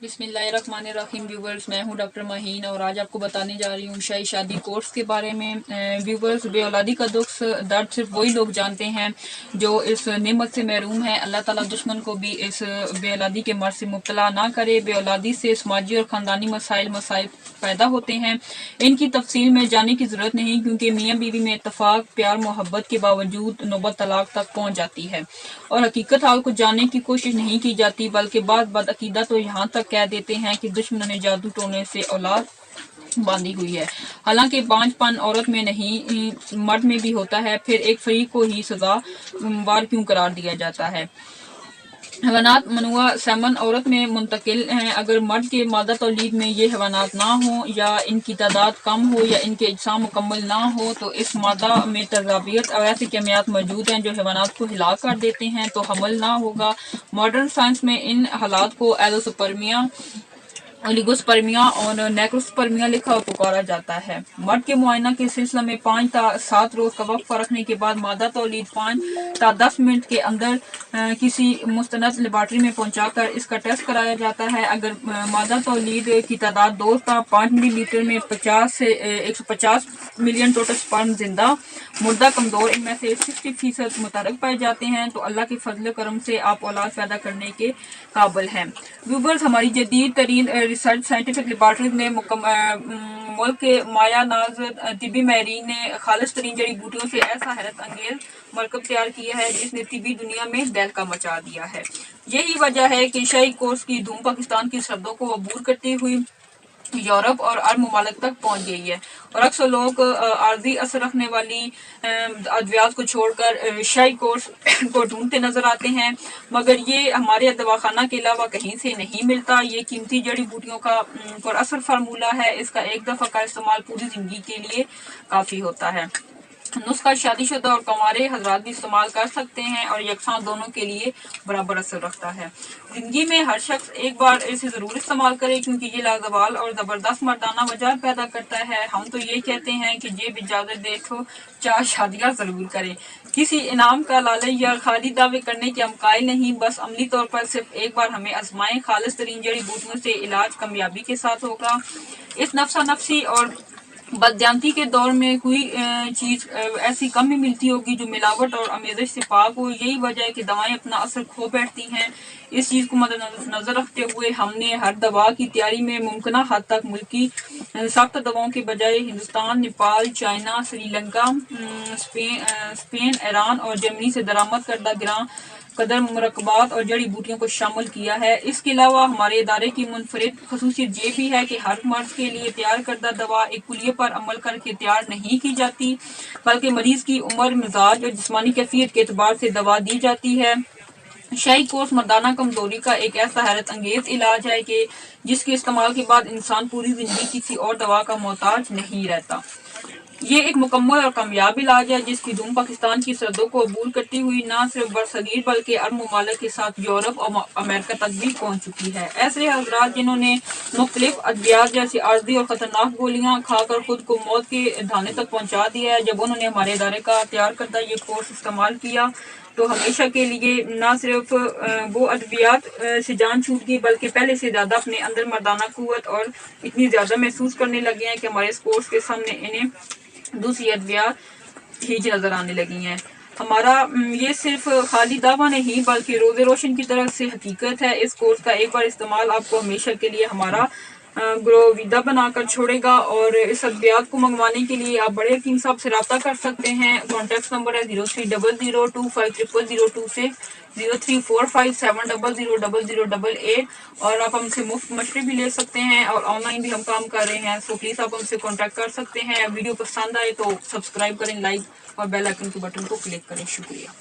बिस्मिल्लाहिर्रहमानिर्रहीम व्यूवर्स, मैं हूं डॉक्टर माहीन और आज आपको बताने जा रही हूँ शाही शादी कोर्स के बारे में। व्यूवर्स, बेऔलादी का दर्द सिर्फ वही लोग जानते हैं जो इस नेमत से महरूम हैं। अल्लाह ताला दुश्मन को भी इस बेऔलादी के मर्ज से मुब्तला ना करे। बेऔलादी से समाजी और ख़ानदानी मसाइल पैदा होते हैं। इनकी तफसील में जाने की ज़रूरत नहीं, क्योंकि मियाँ बीवी में इत्तफाक, प्यार, मोहब्बत के बावजूद नौबत तलाक तक पहुँच जाती है और हकीकत हाल को जानने की कोशिश नहीं की जाती, बल्कि बदअकीदा तो यहाँ तक कह देते हैं कि दुश्मनों ने जादू टोने से औलाद बांधी हुई है। हालांकि बांझपन औरत में नहीं, मर्द में भी होता है। फिर एक फरीक को ही सज़ावार क्यों करार दिया जाता है? हैवानात मनुआ सेमन औरत में मुंतकिल हैं। अगर मर्द के मादा तौलीद में ये हैवानात ना हो, या इनकी तादाद कम हो, या इनके अजसाम मुकम्मल ना हो, तो इस मादा में तजाबियत और ऐसे केमियात मौजूद हैं जो हैवानात को हिलाक कर देते हैं, तो हमल ना होगा। मॉडर्न साइंस में इन हालात को एलोस्पर्मिया, ओलिगोस्पर्मिया और नेक्रोस्पर्मिया लिखा और पुकारा जाता है। मर्द के मुआयना के सिलसिले में 5 ta 7 रोज का वक्फा रखने के बाद मादा तौलीद 5 ta 10 मिनट के अंदर किसी मुस्तनद लेबॉर्ट्री में पहुंचाकर इसका टेस्ट कराया जाता है। अगर मादा तौलीद की तादाद 2 ta 5 मिलीलीटर में 50 से 150 मिलियन टोटल स्पर्म जिंदा, मुर्दा, कमजोर, इनमें से 60% मुतहरक पाए जाते हैं, तो अल्लाह के फजल करम से आप औलाद पैदा करने के काबिल हैं। व्यूवर्स, हमारी जदीद तरीन रिसर्च साइंटिफिक लेबॉर्ट्रीज ने मुल्क के माया नाज तिबी माहिरीन ने खालिस तरीन जड़ी बूटियों से ऐसा हैरत अंगेज मरकब तैयार किया है जिसने तिबी दुनिया में दहलका मचा दिया है। यही वजह है कि शाही कोर्स की धूम पाकिस्तान की सरहदों को अबूर करती हुई यूरोप और अरब ममालिक तक पहुंच गई है, और अक्सर लोग आर्जी असर रखने वाली अद्वियात को छोड़कर शाही कोर्स को ढूंढते नजर आते हैं, मगर ये हमारे दवाखाना के अलावा कहीं से नहीं मिलता। ये कीमती जड़ी बूटियों का पुरअसर फार्मूला है। इसका एक दफा का इस्तेमाल पूरी जिंदगी के लिए काफी होता है। नुस्खा शादीशुदा और कंवारे हजरात भी इस्तेमाल कर सकते हैं और यकसां दोनों के लिए बराबर असर रखता है। जिंदगी में हर शख्स एक बार इसे जरूर इस्तेमाल करे, क्योंकि ये लाजवाल और जबरदस्त मर्दाना वजह पैदा करता है। हम तो ये कहते हैं कि जेब इजाजत दे तो 4 शादियां जरूर करें। किसी इनाम का लालच या खाली दावे करने के हम कायल नहीं, बस अमली तौर पर सिर्फ एक बार हमें आजमाएं। खालिस तरीन जड़ी बूटियों से इलाज कामयाबी के साथ होगा। इस नफसा नफसी और बदयांती के दौर में कोई चीज ऐसी कम ही मिलती होगी जो मिलावट और आमेजिश से पाक हो। यही वजह है कि दवाएं अपना असर खो बैठती हैं। इस चीज को मद्देनजर रखते हुए हमने हर दवा की तैयारी में मुमकिन हद तक मुल्की सख्त दवाओं के बजाय Hindustan, Nepal, China, Sri Lanka, Spain, Iran और जर्मनी से दरामद करदा गिरां कदर मुरक्कबात और जड़ी बूटियों को शामिल किया है। इसके अलावा हमारे इदारे की मुनफरिद खसूसियत ये भी है कि हर मर्ज के लिए तैयार करदा दवा एक कुलिये पर अमल करके तैयार नहीं की जाती, बल्कि मरीज की उम्र, मिजाज और जिस्मानी कैफियत के एतबार से दवा दी जाती है। शाही कोर्स मर्दाना कमजोरी का एक ऐसा हैरत अंगेज इलाज है कि जिसके इस्तेमाल के बाद इंसान पूरी जिंदगी किसी और दवा का मोहताज नहीं रहता। ये एक मुकम्मल और कामयाब इलाज है जिसकी धूम पाकिस्तान की सरहदों को अबूर करती हुई न सिर्फ बरसगीर बल्कि अरब ममालिक के साथ यूरोप और अमेरिका तक भी पहुंच चुकी है। ऐसे हजरात जिन्होंने मुख्तलिफ अद्वियात जैसी आर्जी और खतरनाक गोलियां खाकर खुद को मौत के धाने तक पहुंचा दिया है, जब उन्होंने हमारे इदारे का तैयार करदा ये कोर्स इस्तेमाल किया तो हमेशा के लिए न सिर्फ वो अद्वियात से जान छूट गई, बल्कि पहले से ज्यादा अपने अंदर मर्दाना कुव्वत और इतनी ज्यादा महसूस करने लगे हैं कि हमारे इस कोर्स के सामने इन्हें दूसरी अद्वियात ही नजर आने लगी हैं। हमारा ये सिर्फ खाली दावा नहीं बल्कि रोज़े रोशन की तरफ से हकीकत है। इस कोर्स का एक बार इस्तेमाल आपको हमेशा के लिए हमारा ग्रोविदा बनाकर छोड़ेगा, और इस अद्वियात को मंगवाने के लिए आप बड़े हकीम साहब से रब्ता कर सकते हैं। कॉन्टैक्ट नंबर है 0300250002 से 0345700088, और आप हमसे मुफ्त मशवरे भी ले सकते हैं और ऑनलाइन भी हम काम कर रहे हैं। सो प्लीज़ आप हमसे कॉन्टैक्ट कर सकते हैं। वीडियो पसंद आए तो सब्सक्राइब करें, लाइक और बेल आइकन के बटन को क्लिक करें। शुक्रिया।